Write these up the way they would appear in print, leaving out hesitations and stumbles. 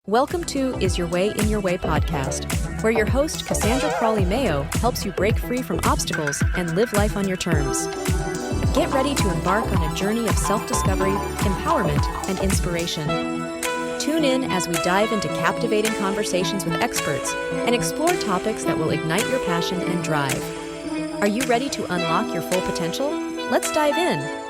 Welcome to Is Your Way in Your Way podcast, where your host, Cassandra Crawley-Mayo, helps you break free from obstacles and live life on your terms. Get ready to embark on a journey of self-discovery, empowerment, and inspiration. Tune in as we dive into captivating conversations with experts and explore topics that will ignite your passion and drive. Are you ready to unlock your full potential? Let's dive in.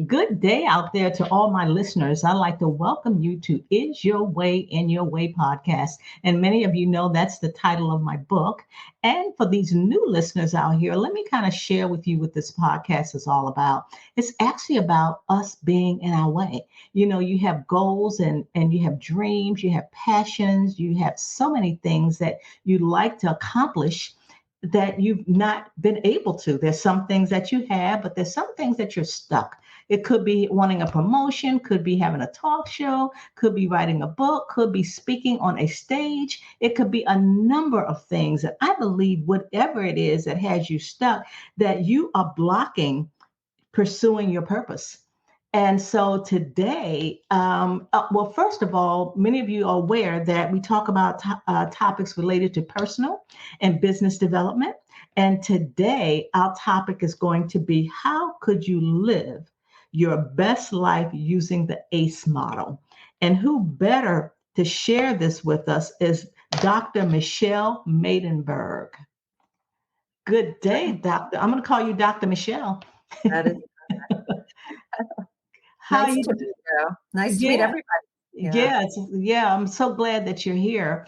Good day out there to all my listeners. I'd like to welcome you to Is Your Way in Your Way podcast. And many of you know that's the title of my book. And for these new listeners out here, let me kind of share with you what this podcast is all about. It's actually about us being in our way. You know, you have goals and you have dreams, you have passions, you have so many things that you'd like to accomplish that you've not been able to. There's some things that you have, but there's some things that you're stuck. It could be wanting a promotion, could be having a talk show, could be writing a book, could be speaking on a stage. It could be a number of things. And I believe whatever it is that has you stuck, that you are blocking pursuing your purpose. And so today, well, first of all, many of you are aware that we talk about topics related to personal and business development. And today, our topic is going to be, how could you live your best life using the ACE model? And who better to share this with us is Dr. Michelle Maidenberg. Good day, Doctor. I'm going to call you Dr. Michelle. That is nice to meet you. Nice to meet everybody. Yeah, I'm so glad that you're here.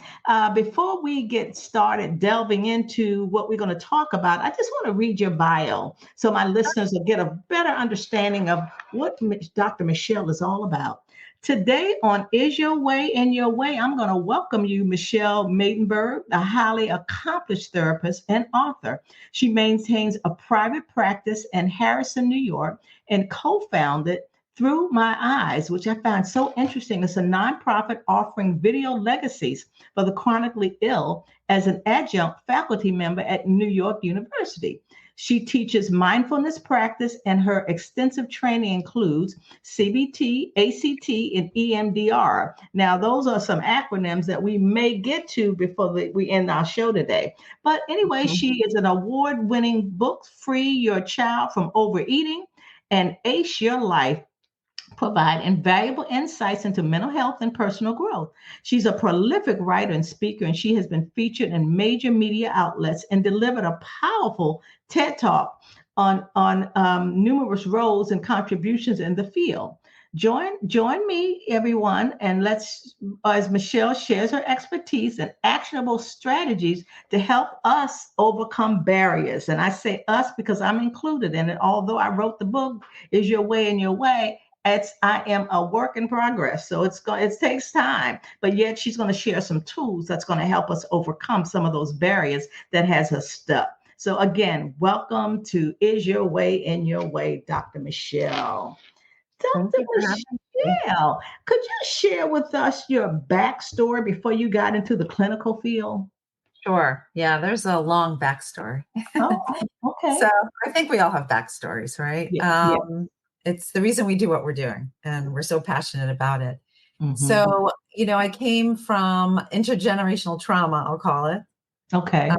Before we get started delving into what we're going to talk about, I just want to read your bio so my listeners will get a better understanding of what Dr. Michelle is all about. Today on Is Your Way in Your Way, I'm going to welcome you, Michelle Maidenberg, a highly accomplished therapist and author. She maintains a private practice in Harrison, New York, and co-founded Through My Eyes, which I found so interesting. It's a nonprofit offering video legacies for the chronically ill as an adjunct faculty member at New York University. She teaches mindfulness practice, and her extensive training includes CBT, ACT, and EMDR. Now, those are some acronyms that we may get to before we end our show today. But anyway, She is an award-winning book, Free Your Child from Overeating and Ace Your Life, provide invaluable insights into mental health and personal growth. She's a prolific writer and speaker, and she has been featured in major media outlets and delivered a powerful TED Talk on numerous roles and contributions in the field. Join me, everyone, and let's, as Michelle shares her expertise and actionable strategies to help us overcome barriers. And I say us because I'm included in it. Although I wrote the book, Is Your Way in Your Way, I am a work in progress. So it takes time, but yet she's going to share some tools that's going to help us overcome some of those barriers that has us stuck. So again, welcome to Is Your Way in Your Way, Dr. Michelle. Dr. Michelle, could you share with us your backstory before you got into the clinical field? Sure. Yeah, there's a long backstory. Oh, okay. So I think we all have backstories, right? Yeah. It's the reason we do what we're doing, and we're so passionate about it. Mm-hmm. So, I came from intergenerational trauma, I'll call it. Okay.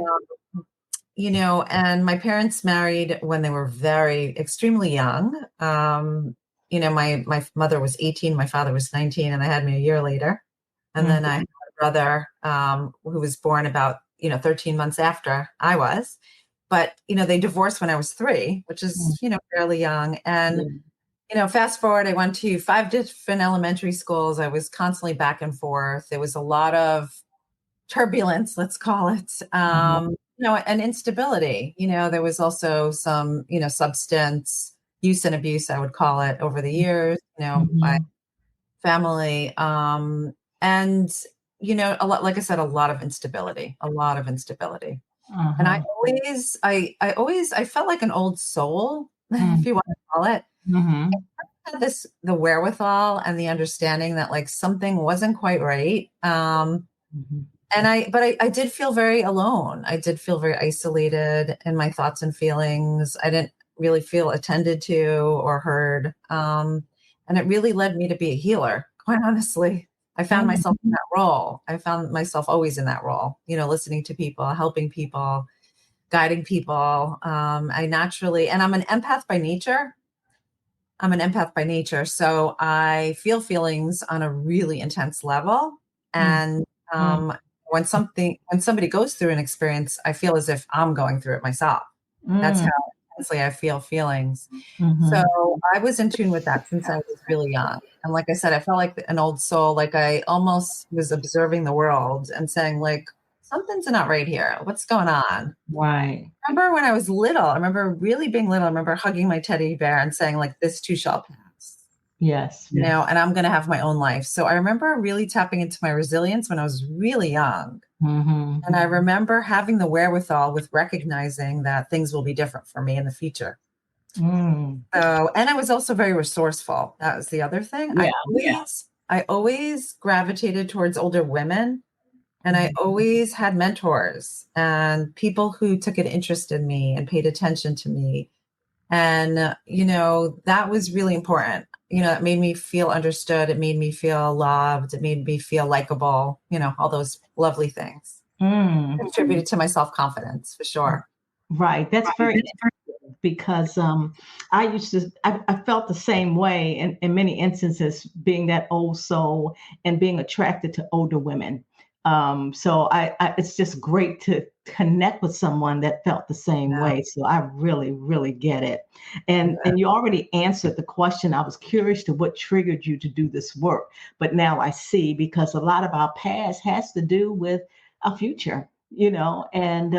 And my parents married when they were extremely young. My mother was 18, my father was 19, and I had me a year later. And then I had a brother who was born about, 13 months after I was. But, they divorced when I was 3, which is, fairly young. And, fast forward, I went to 5 different elementary schools. I was constantly back and forth. There was a lot of turbulence, let's call it, and instability. There was also some, substance use and abuse, I would call it, over the years, my family. And, a lot, like I said, a lot of instability. And I felt like an old soul, if you want to call it. I had the wherewithal and the understanding that like something wasn't quite right. But I did feel very alone. I did feel very isolated in my thoughts and feelings. I didn't really feel attended to or heard. And it really led me to be a healer, quite honestly. I found myself in that role. I found myself always in that role, listening to people, helping people, guiding people. I naturally, and I'm an empath by nature. So I feel feelings on a really intense level. And Mm, when somebody goes through an experience, I feel as if I'm going through it myself. That's how mm, intensely I feel feelings. So mhm. I was in tune with that since I was really young. And like I said, I felt like an old soul, like I almost was observing the world and saying, like, something's not right here. What's going on? Right. I remember when I was little, I remember really being little, I remember hugging my teddy bear and saying, like, this too shall pass, Yes. and I'm going to have my own life. So I remember really tapping into my resilience when I was really young. Mm-hmm. And I remember having the wherewithal with recognizing that things will be different for me in the future. Mm. So, and I was also very resourceful. That was the other thing. Yeah. I always gravitated towards older women, and I always had mentors and people who took an interest in me and paid attention to me. And, that was really important. It made me feel understood. It made me feel loved. It made me feel likable, all those lovely things. Mm. Contributed to my self-confidence for sure. Right. That's very interesting because I felt the same way in many instances, being that old soul and being attracted to older women. So it's just great to connect with someone that felt the same Yeah. way. So I really, really get it. And Yeah. and you already answered the question. I was curious to what triggered you to do this work, but now I see, because a lot of our past has to do with our future, and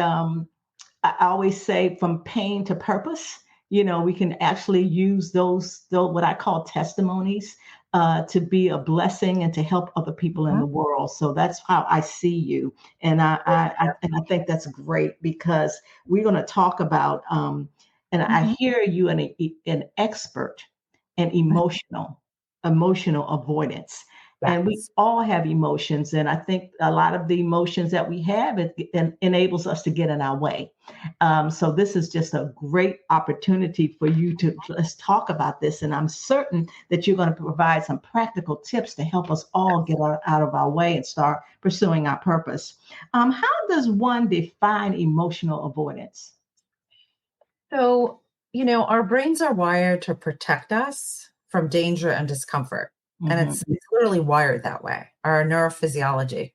I always say, from pain to purpose. We can actually use those what I call testimonies, to be a blessing and to help other people in Mhm. the world. So that's how I see you, and I think that's great, because we're going to talk about. And I Mhm. hear you an expert in emotional avoidance. And we Yes. all have emotions, and I think a lot of the emotions that we have, it enables us to get in our way. So this is just a great opportunity for you to let's talk about this. And I'm certain that you're going to provide some practical tips to help us all get out of our way and start pursuing our purpose. How does one define emotional avoidance? So, our brains are wired to protect us from danger and discomfort. And Hmm. it's literally wired that way, our neurophysiology.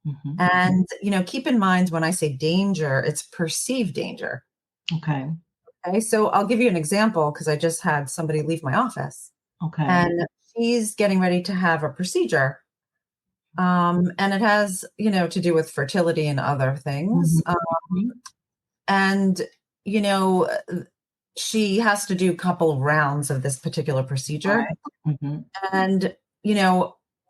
Hmm. And, keep in mind when I say danger, it's perceived danger. Okay. Okay. So I'll give you an example because I just had somebody leave my office Okay. and she's getting ready to have a procedure. And it has, to do with fertility and other things. Hmm. And, you know, she has to do a couple of rounds of this particular procedure. Right. Hmm. And,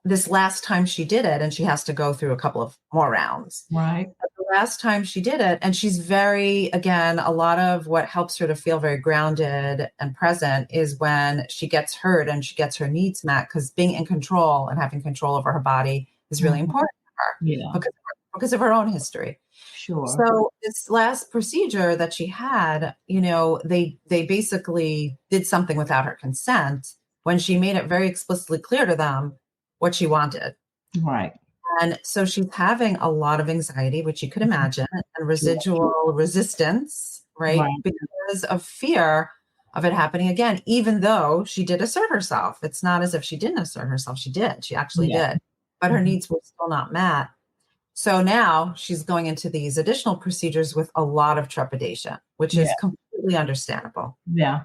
this last time she did it, and she has to go through a couple of more rounds. Right. But the last time she did it, and she's again, a lot of what helps her to feel very grounded and present is when she gets heard and she gets her needs met, because being in control and having control over her body is really Hmm. important to her Yeah. because of her own history. Sure. So this last procedure that she had, they basically did something without her consent when she made it very explicitly clear to them what she wanted. Right. And so she's having a lot of anxiety, which you could imagine, and Sure. residual resistance, right? Right. Because of fear of it happening again, even though she did assert herself. It's not as if she didn't assert herself. She did. She actually Yeah. did. But her Mhm. needs were still not met. So now she's going into these additional procedures with a lot of trepidation, which Yeah. is completely understandable. Yeah.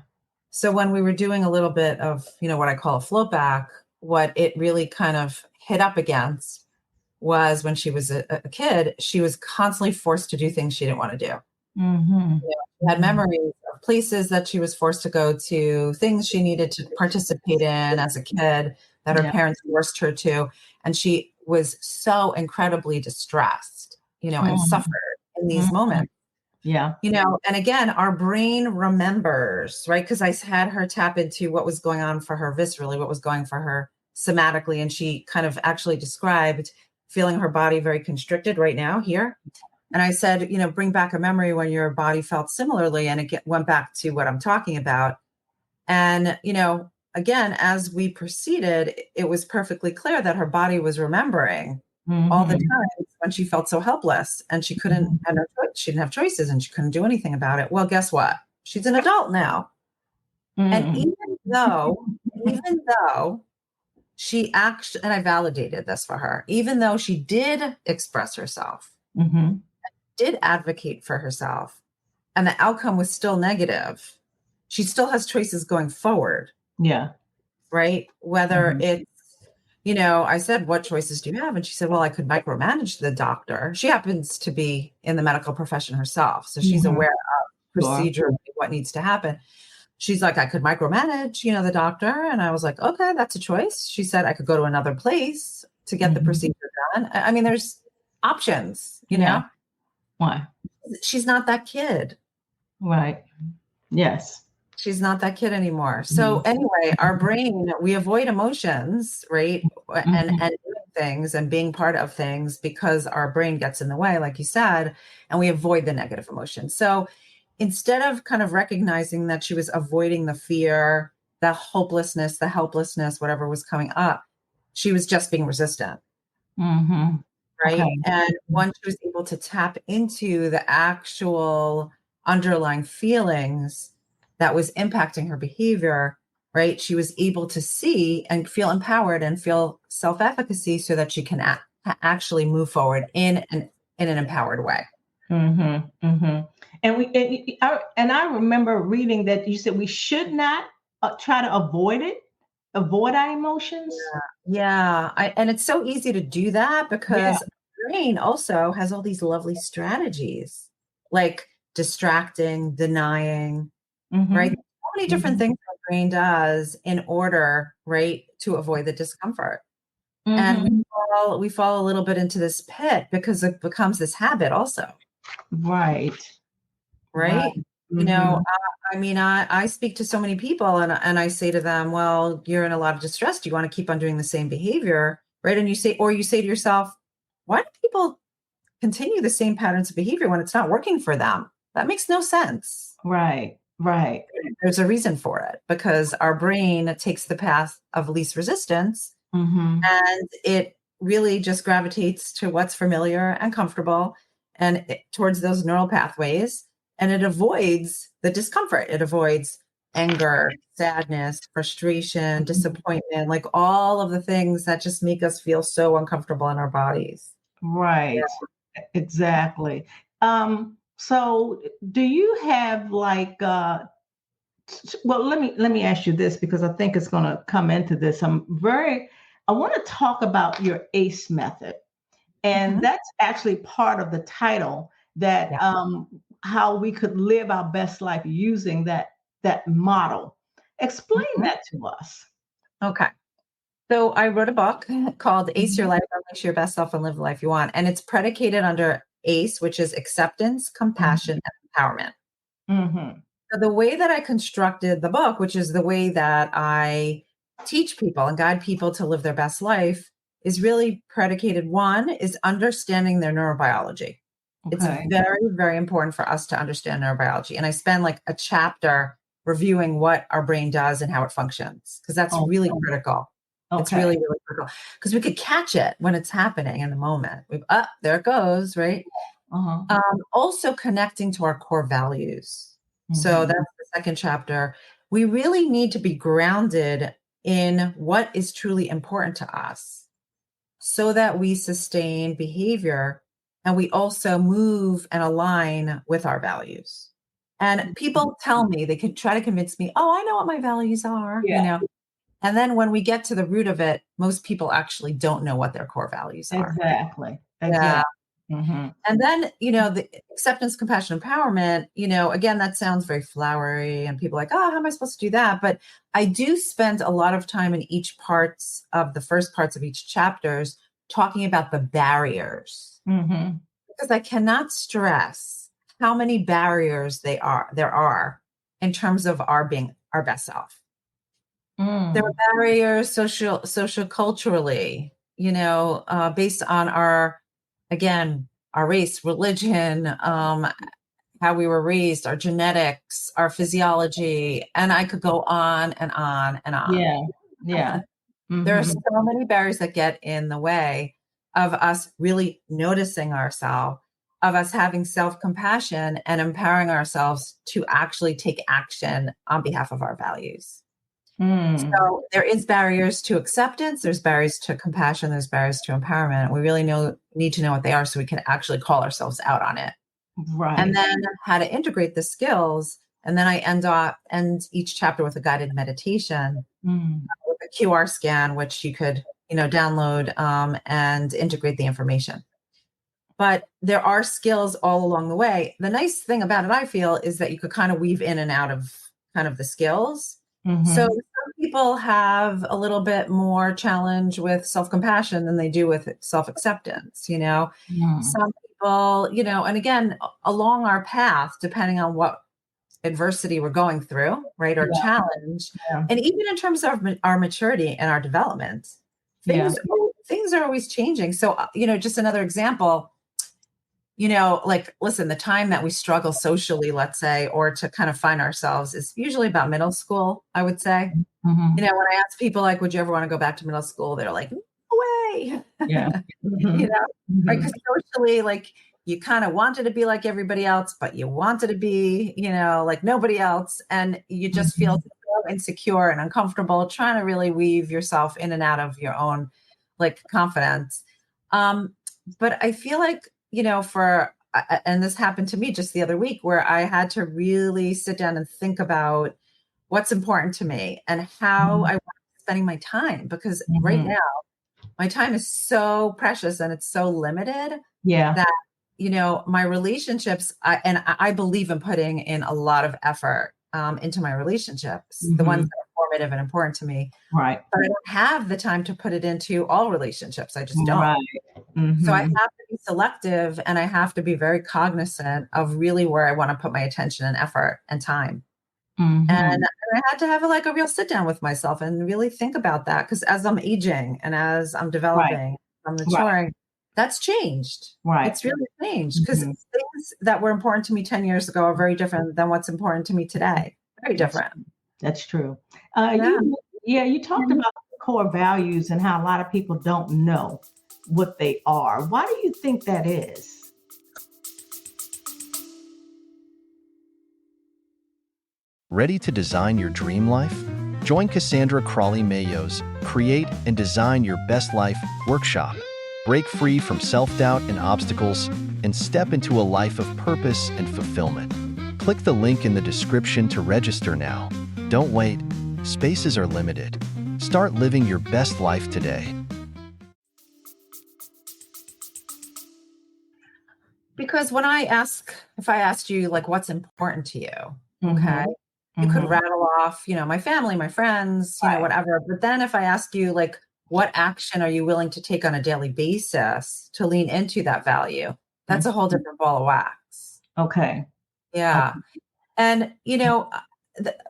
So when we were doing a little bit of, what I call a float back, what it really kind of hit up against was when she was a kid, she was constantly forced to do things she didn't want to do. Mhm. She had Mhm. memories of places that she was forced to go to, things she needed to participate in as a kid that her Yeah. parents forced her to. And she was so incredibly distressed, and Mhm. suffered in these Mhm. moments. Yeah. And again, our brain remembers, right? Because I had her tap into what was going on for her viscerally, what was going for her somatically. And she kind of actually described feeling her body very constricted right now here. And I said, bring back a memory when your body felt similarly. And it went back to what I'm talking about. And, again, as we proceeded, it was perfectly clear that her body was remembering all the Mhm. times when she felt so helpless and she couldn't, Mhm. had no choice. She didn't have choices and she couldn't do anything about it. Well, guess what? She's an adult now. And Mhm. even though she actually, and I validated this for her, even though she did express herself, Mhm. did advocate for herself, and the outcome was still negative, she still has choices going forward, Yeah. right? Whether Mhm. it's, I said, what choices do you have? And she said, well, I could micromanage the doctor. She happens to be in the medical profession herself. So she's Mhm. aware Sure. procedurally what needs to happen. She's like, I could micromanage, the doctor. And I was like, okay, that's a choice. She said I could go to another place to get the Mhm. procedure done. I mean, there's options. Yeah. Why? She's not that kid. Right. Yes. She's not that kid anymore. So Mhm. anyway, our brain, we avoid emotions, right? And Mhm. doing things and being part of things because our brain gets in the way, like you said, and we avoid the negative emotions. So instead of kind of recognizing that she was avoiding the fear, the hopelessness, the helplessness, whatever was coming up, she was just being resistant, Mhm. right? Okay. And once she was able to tap into the actual underlying feelings that was impacting her behavior, right? She was able to see and feel empowered and feel self-efficacy so that she can actually move forward in an empowered way. Mhm. Mhm. And I remember reading that you said we should not try to avoid our emotions. Yeah, and it's so easy to do that Yeah. because brain also has all these lovely strategies, like distracting, denying, right? Mhm. So many different Mhm. things our brain does in order, right, to avoid the discomfort. And we Mhm. fall a little bit into this pit because it becomes this habit also, Right. Right. right? Mhm. I mean, I speak to so many people and I say to them, well, you're in a lot of distress. Do you want to keep on doing the same behavior? Right. And you say to yourself, why do people continue the same patterns of behavior when it's not working for them? That makes no sense. Right. Right. There's a reason for it because our brain takes the path of least resistance Mhm. and it really just gravitates to what's familiar and comfortable and towards those neural pathways, and it avoids the discomfort. It avoids anger, sadness, frustration, Mhm. disappointment, like all of the things that just make us feel so uncomfortable in our bodies. Yeah. Right. Exactly. So do you have like well, let me ask you this because I think it's going to come into this. I want to talk about your ACE method. And Mhm. that's actually part of the title, that Yeah. how we could live our best life using that model. Explain Mhm. that to us. Okay. So I wrote a book called Ace Your Mhm. Life, Unleash Your Best Self and Live the Life You Want. And it's predicated under ACE, which is acceptance, compassion, and empowerment. Mhm. So the way that I constructed the book, which is the way that I teach people and guide people to live their best life, is really predicated. One is understanding their neurobiology. It's Okay. very, very important for us to understand neurobiology. And I spend like a chapter reviewing what our brain does and how it functions, because that's Oh, really critical. It's okay. really, really critical because we could catch it when it's happening in the moment. There it goes, right? Uh-huh. Also connecting to our core values. So Mhm. that's the second chapter. We really need to be grounded in what is truly important to us so that we sustain behavior and we also move and align with our values. And people tell me, they could try to convince me, oh, I know what my values are, Yeah, And then when we get to the root of it, most people actually don't know what their core values are. exactly. Yeah. Exactly. Mhm. And then, the acceptance, compassion, empowerment, again, that sounds very flowery and people are like, oh, how am I supposed to do that? But I do spend a lot of time in each parts of the first parts of each chapters talking about the barriers Mhm. because I cannot stress how many barriers there are in terms of our being our best self. There are Mm. barriers social culturally, based on again, our race, religion, how we were raised, our genetics, our physiology, and I could go on and on and on. Yeah. Yeah. There are Mm-hmm. so many barriers that get in the way of us really noticing ourselves, of us having self-compassion and empowering ourselves to actually take action on behalf of our values. Mm. So there is barriers to acceptance, there's barriers to compassion, there's barriers to empowerment. We really need to know what they are so we can actually call ourselves out on it. And Right. then how to integrate the skills. And then I end each chapter with a guided meditation Mm. with a QR scan, which you could, download and integrate the information. But there are skills all along the way. The nice thing about it, I feel, is that you could kind of weave in and out of kind of the skills. So Mm-hmm. some people have a little bit more challenge with self-compassion than they do with self-acceptance, Mm. Some people, and again, along our path, depending on what adversity we're going through, right, or Yeah. challenge, Yeah. and even in terms of our maturity and our development, Yeah. things are always changing. So, just another example, like, listen, the time that we struggle socially, let's say, or to kind of find ourselves is usually about middle school, I would say. Mm-hmm. When I ask people, like, would you ever want to go back to middle school? They're like, no way. Yeah. you Mm-hmm. know, right? Mm-hmm. Because socially, like, you kind of wanted to be like everybody else, but you wanted to be, like nobody else. And you just feel so insecure and uncomfortable trying to really weave yourself in and out of your own, like, confidence. But I feel like, and this happened to me just the other week where I had to really sit down and think about what's important to me and how I want to be spending my time, because right Mm-hmm. now my time is so precious and it's so limited Yeah. that, my relationships, I believe in putting in a lot of effort into my relationships, the ones Mm-hmm. that are formative and important to me, Right. but I don't have the time to put it into all relationships. I just don't. Right. So I Mm-hmm. have to be selective and I have to be very cognizant of really where I want to put my attention and effort and time. Mm-hmm. And I had to have a real sit down with myself and really think about that. Because as I'm aging and as I'm Right. developing, I'm Right. maturing, that's changed. Right. It's really changed because Mm-hmm. things that were important to me 10 years ago are very different than what's important to me today. Very That's different. that's true. Yeah. You talked about core values and how a lot of people don't know what they are. Why do you think that is? Ready to design your dream life? Join Cassandra Crawley Mayo's Create and Design Your Best Life workshop. Break free from self-doubt and obstacles and step into a life of purpose and fulfillment. Click the link in the description to register now. Don't wait. Spaces are limited. Start living your best life today. Because if I asked you, like, what's important to you, okay, Mm-hmm. you could Mm-hmm. rattle off, my family, my friends, Right. whatever. But then if I ask you, like, what action are you willing to take on a daily basis to lean into that value? That's a whole different ball of wax. Okay. Yeah. And,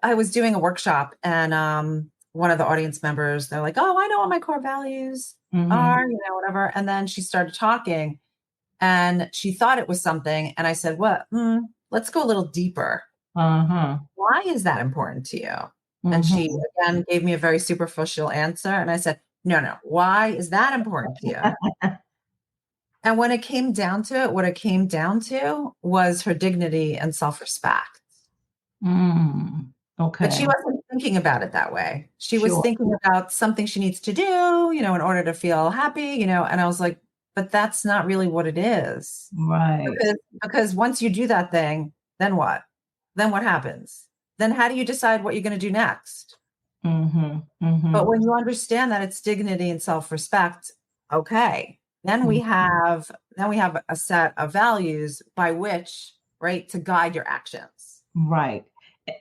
I was doing a workshop and one of the audience members, they're like, oh, I know what my core values Mm-hmm. are, whatever. And then she started talking and she thought it was something. And I said, what? Let's go a little deeper. Uh-huh. Why is that important to you? And she Mm-hmm. again gave me a very superficial answer. And I said, no, why is that important to you? And when it came down to it, what it came down to was her dignity and self-respect. But Okay. she wasn't thinking about it that way. She was Sure. thinking about something she needs to do, in order to feel happy, and I was like, but that's not really what it is. Right. Because once you do that thing, then what? Then what happens? Then how do you decide what you're going to do next? Mm-hmm. Mm-hmm. But when you understand that it's dignity and self-respect, okay, then we have a set of values by which, right, to guide your actions. Right.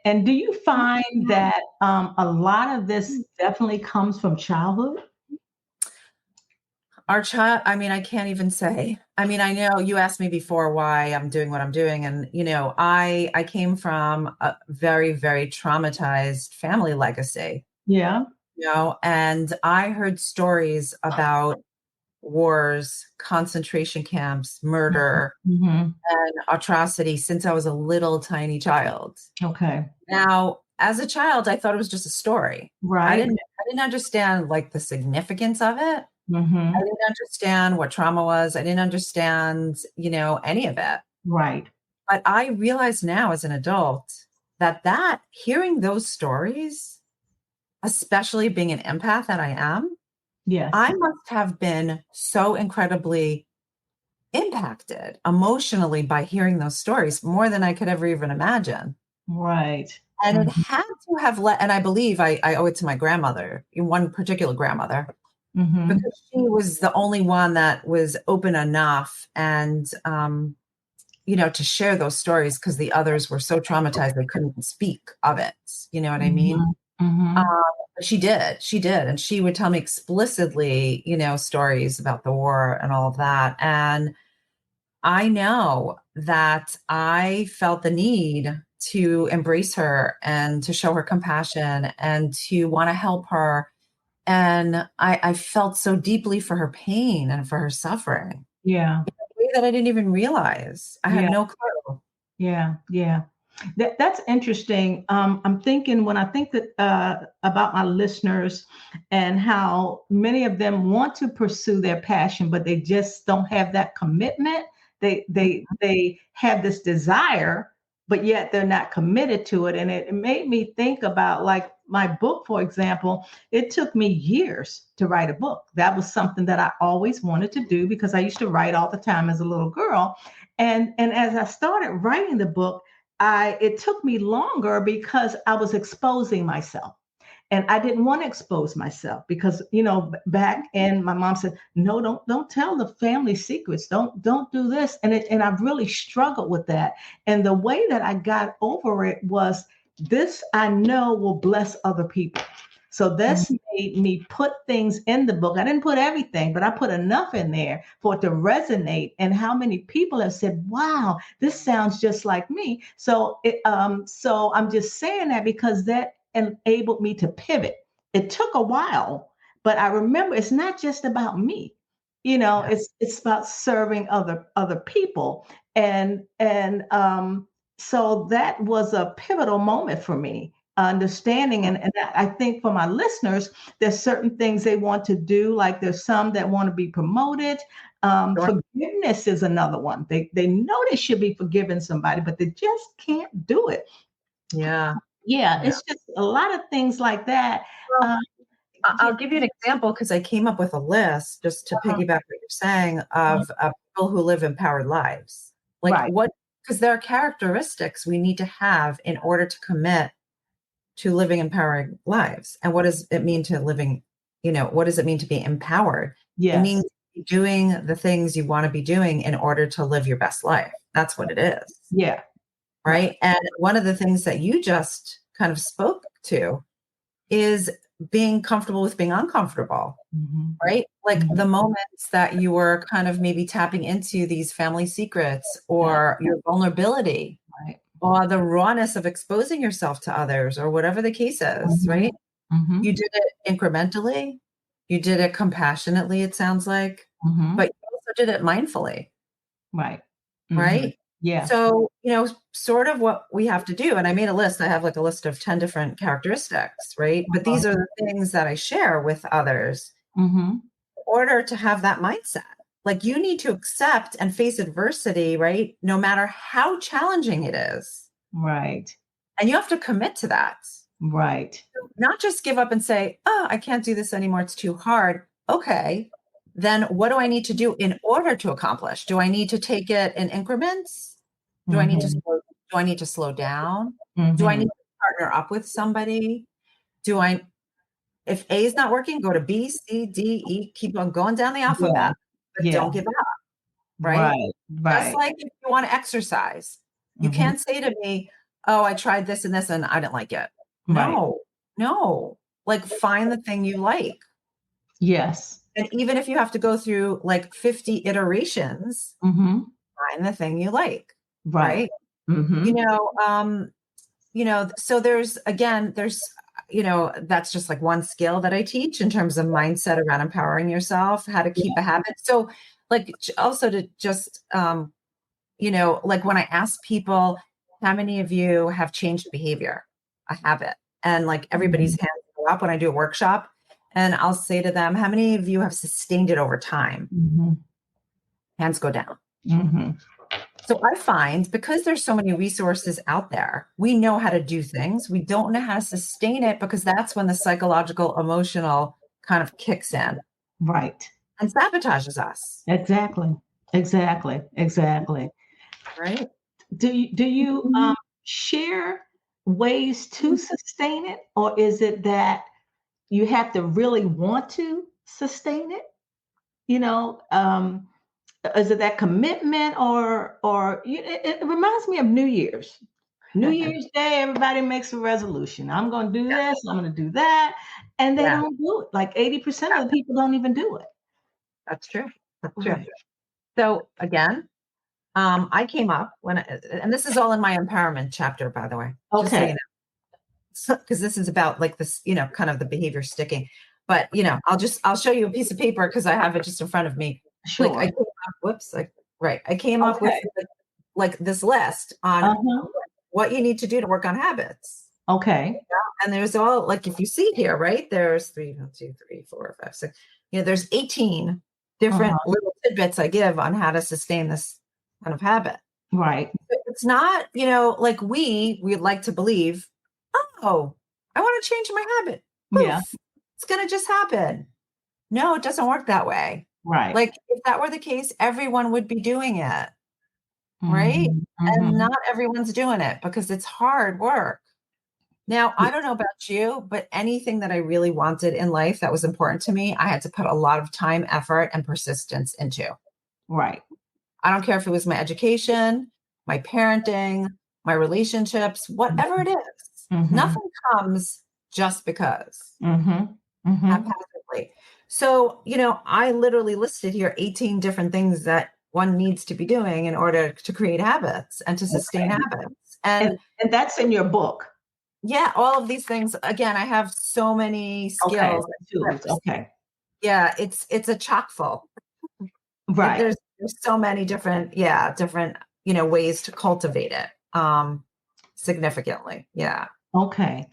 And do you find that a lot of this definitely comes from childhood? Our child, I mean, I can't even say. I mean, I know you asked me before why I'm doing what I'm doing. And, I came from a very, very traumatized family legacy, Yeah. and I heard stories about wars, concentration camps, murder, Mm-hmm. and atrocity since I was a little tiny child. Okay. Now, as a child, I thought it was just a story. Right. I didn't understand like the significance of it. Mm-hmm. I didn't understand what trauma was. I didn't understand, any of it. Right. But I realize now as an adult that hearing those stories, especially being an empath that I am, Yes. I must have been so incredibly impacted emotionally by hearing those stories more than I could ever even imagine. Right. And it Mm-hmm. had to have and I believe I owe it to my grandmother, one particular grandmother, Mm-hmm. because she was the only one that was open enough and, to share those stories because the others were so traumatized they couldn't speak of it. You know what I mean? Mm-hmm. But she did. And she would tell me explicitly, stories about the war and all of that. And I know that I felt the need to embrace her and to show her compassion and to want to help her. And I felt so deeply for her pain and for her suffering Yeah. in a way that I didn't even realize. I had Yeah. no clue. Yeah. Yeah. That's interesting. I'm thinking when I think that about my listeners and how many of them want to pursue their passion, but they just don't have that commitment. They have this desire, but yet they're not committed to it. And it made me think about like my book, for example. It took me years to write a book. That was something that I always wanted to do because I used to write all the time as a little girl. And as I started writing the book, it took me longer because I was exposing myself. And I didn't want to expose myself because, back and my mom said, no, don't tell the family secrets. Don't do this. And I really struggled with that. And the way that I got over it was this I know will bless other people. So this made me put things in the book. I didn't put everything, but I put enough in there for it to resonate. And how many people have said, wow, this sounds just like me. So I'm just saying that because that enabled me to pivot. It took a while, but I remember it's not just about me. Yeah. It's about serving other people. And so that was a pivotal moment for me understanding. And I think for my listeners, there's certain things they want to do. Like there's some that want to be promoted. Sure. Forgiveness is another one. They know they should be forgiving somebody, but they just can't do it. Yeah. Yeah, Yeah. it's just a lot of things like that. Well, Um, yeah, I'll give you an example because I came up with a list just to uh-huh, piggyback what you're saying uh-huh. of people who live empowered lives. Like Right. what, because there are characteristics we need to have in order to commit to living empowering lives. And what does it mean to living, what does it mean to be empowered? It Yes. means doing the things you want to be doing in order to live your best life. That's what it is. Yeah. Right. Right. And one of the things that you just kind of spoke to is being comfortable with being uncomfortable. Mhm, Right. Like mhm. the moments that you were kind of maybe tapping into these family secrets Yeah. or your vulnerability Right. or the rawness of exposing yourself to others or whatever the case is, Mhm, right? mhm, You did it incrementally. You did it compassionately, it sounds like, mhm. but you also did it mindfully, Right. Mhm. right? Yeah. So, sort of what we have to do. And I made a list. I have like a list of 10 different characteristics, right? But these are the things that I share with others Mhm. in order to have that mindset. Like you need to accept and face adversity, right? No matter how challenging it is. Right. And you have to commit to that. Right. Not just give up and say, oh, I can't do this anymore. It's too hard. Okay. Then what do I need to do in order to accomplish? Do I need to take it in increments? Mhm. Do I need to slow down? Do I need Mhm. to partner up with somebody? Do I, if A is not working, go to B, C, D, E, keep on going down the Yeah. alphabet, but Yeah. don't give up, right? Right. Just Right. like if you want to exercise, you Mhm. can't say to me, oh, I tried this and this and I didn't like it. Right. No, no. Like find the thing you like. Yes. And even if you have to go through like 50 iterations, Mhm. find the thing you like, Right. right? You Mhm. know, so there's that's just like one skill that I teach in terms of mindset around empowering yourself, how to keep a habit. So like also to just, like when I ask people, how many of you have changed behavior, a habit? And like everybody's hands go up when I do a workshop, and I'll say to them, how many of you have sustained it over time? Hands go down. So I find because there's so many resources out there, we know how to do things. We don't know how to sustain it because that's when the psychological, emotional kind of kicks in. Right. And sabotages us. Exactly. Right. Do you share ways to sustain it, or is it that you have to really want to sustain it? Is it that commitment, or it reminds me of New Year's. New Year's Day, everybody makes a resolution. I'm going to do this. I'm going to do that, and they don't do it. Like 80% of the people don't even do it. That's true. So again, I came up and this is all in my empowerment chapter, by the way. Okay. Just so you know. Because this is about like this, kind of the behavior sticking. But I'll show you a piece of paper because I have it just in front of me. Sure. Like I came up with like this list on what you need to do to work on habits. Okay. And there's all like, if you see here, right, there's 3, 1, 2, 3, 4, 5, 6, there's 18 different little tidbits I give on how to sustain this kind of habit. Right. It's not, like we'd like to believe, oh, I want to change my habit. Poof, Yeah. it's going to just happen. No, it doesn't work that way. Right. Like if that were the case, everyone would be doing it. Right. And not everyone's doing it because it's hard work. Now, I don't know about you, but anything that I really wanted in life that was important to me, I had to put a lot of time, effort, and persistence into. Right. I don't care if it was my education, my parenting, my relationships, whatever it is. Nothing comes just because. Haphazardly. So, I literally listed here 18 different things that one needs to be doing in order to create habits and to sustain habits. And that's in your book. Yeah, all of these things. Again, I have so many skills. Okay. Yeah, it's a chock full. Right. There's so many different ways to cultivate it significantly. Yeah. Okay.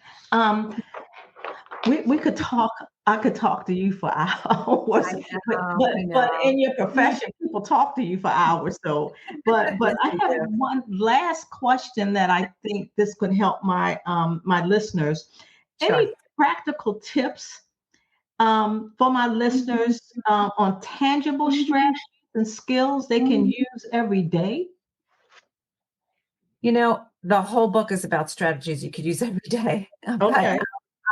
We could talk. I could talk to you for hours, but in your profession, people talk to you for hours. So, but I have one last question that I think this could help my listeners. Sure. Any practical tips for my listeners on tangible strategies and skills they can use every day? The whole book is about strategies you could use every day. Okay.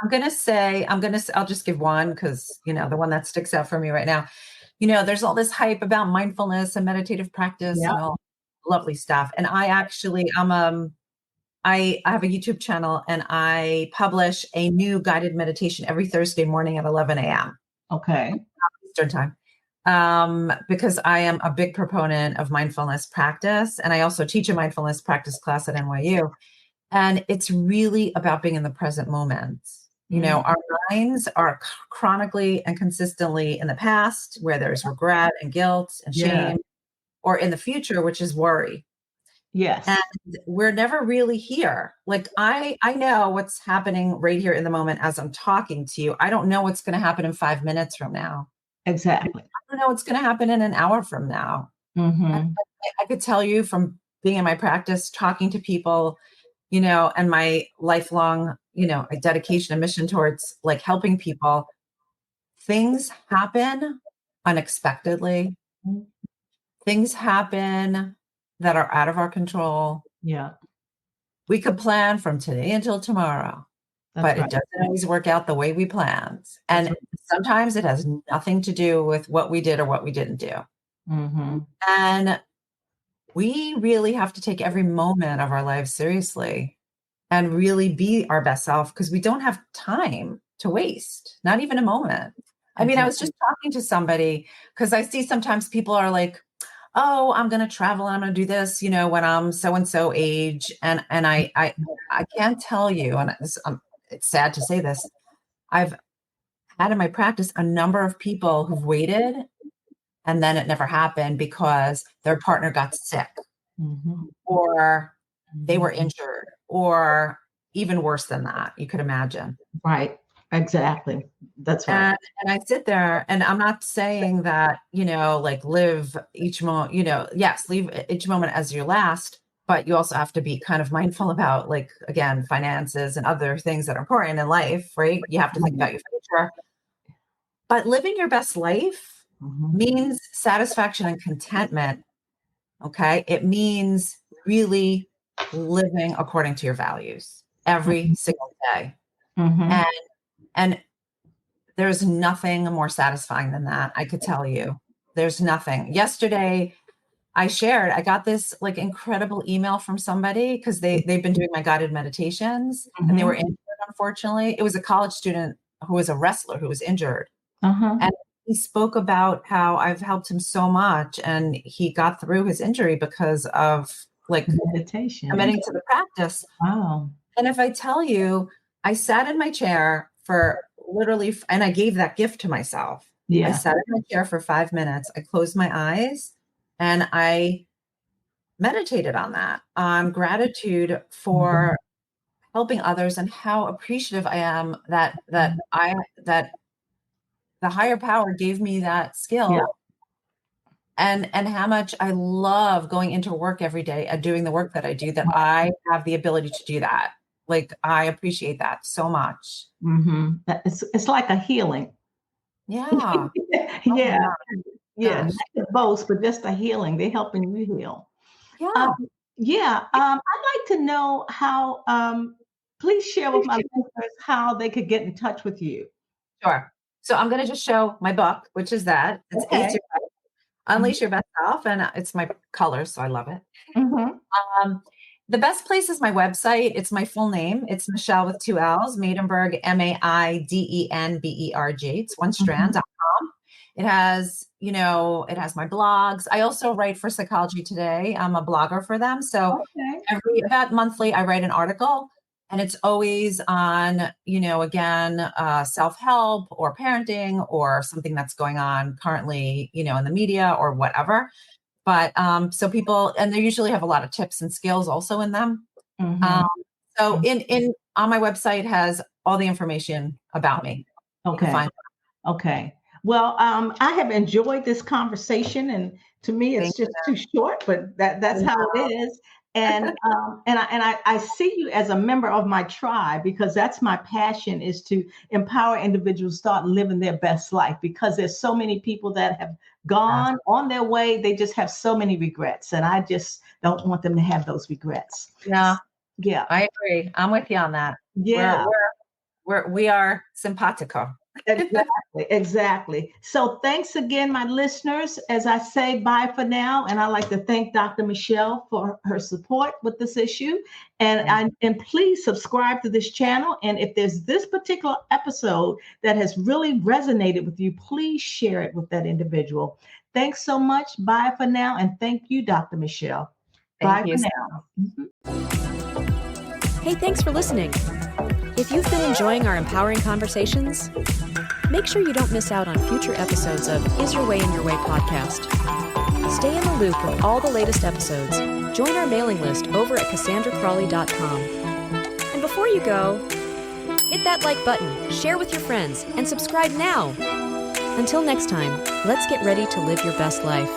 I'll just give one because, the one that sticks out for me right now, there's all this hype about mindfulness and meditative practice and all lovely stuff. And I actually, I have a YouTube channel and I publish a new guided meditation every Thursday morning at 11 a.m. Okay. Eastern time. Because I am a big proponent of mindfulness practice. And I also teach a mindfulness practice class at NYU. And it's really about being in the present moment. Our minds are chronically and consistently in the past where there's regret and guilt and shame, or in the future, which is worry. Yes. And we're never really here. Like I know what's happening right here in the moment as I'm talking to you. I don't know what's going to happen in 5 minutes from now. Exactly. I don't know what's going to happen in an hour from now. I could tell you from being in my practice, talking to people, and my lifelong, dedication and mission towards like helping people, things happen unexpectedly. Things happen that are out of our control. Yeah. We could plan from today until tomorrow, but it doesn't always work out the way we planned. And sometimes it has nothing to do with what we did or what we didn't do. And we really have to take every moment of our lives seriously and really be our best self because we don't have time to waste, not even a moment. I mean, I was just talking to somebody because I see sometimes people are like, oh, I'm going to travel. I'm going to do this, when I'm so-and-so age. And I can't tell you, and it's sad to say this, I've had in my practice a number of people who've waited and then it never happened because their partner got sick or they were injured or even worse than that, you could imagine. Right. Exactly. That's right. And I sit there and I'm not saying that, like live each moment, yes, leave each moment as your last, but you also have to be kind of mindful about, like, again, finances and other things that are important in life, right? You have to think about your future. But living your best life means satisfaction and contentment. Okay. It means really living according to your values every single day. And there's nothing more satisfying than that. I could tell you, there's nothing. Yesterday, I got this like incredible email from somebody because they've been doing my guided meditations and they were injured, unfortunately. It was a college student who was a wrestler who was injured. And he spoke about how I've helped him so much and he got through his injury because of like meditation, committing to the practice. Wow. And if I tell you, I sat in my chair for literally, and I gave that gift to myself. Yeah. I sat in my chair for 5 minutes. I closed my eyes and I meditated on that, on gratitude for helping others and how appreciative I am that the higher power gave me that skill and how much I love going into work every day and doing the work that I do, that I have the ability to do that. Like, I appreciate that so much. It's like a healing. Yeah. Yeah. Not the boast, but just a healing. They're helping you heal. Yeah. I'd like to know how, please share with my listeners how they could get in touch with you. Sure. So I'm going to just show my book, which is that. It's Ace Your Life, Unleash Your Best Self. And it's my colors, so I love it. The best place is my website. It's my full name. It's Michelle with 2 L's, Maidenberg, Maidenberg. It's one strand.com. It has, it has my blogs. I also write for Psychology Today. I'm a blogger for them. So about monthly, I write an article and it's always on, again, self-help or parenting or something that's going on currently, in the media or whatever. But so people, and they usually have a lot of tips and skills also in them. So on my website has all the information about me. Okay. Well, I have enjoyed this conversation, and to me, it's just too short, but that's how it is. And I see you as a member of my tribe because that's my passion, is to empower individuals to start living their best life, because there's so many people that have gone on their way. They just have so many regrets, and I just don't want them to have those regrets. Yeah. I agree. I'm with you on that. Yeah. We are simpatico. Exactly. So thanks again, my listeners. As I say bye for now, and I'd like to thank Dr. Michelle for her support with this issue. And please subscribe to this channel. And if there's this particular episode that has really resonated with you, please share it with that individual. Thanks so much. Bye for now. And thank you, Dr. Michelle. Bye for now. Hey, thanks for listening. If you've been enjoying our empowering conversations, make sure you don't miss out on future episodes of Is Your Way in Your Way podcast. Stay in the loop with all the latest episodes. Join our mailing list over at CassandraCrawley.com. And before you go, hit that like button, share with your friends, and subscribe now. Until next time, let's get ready to live your best life.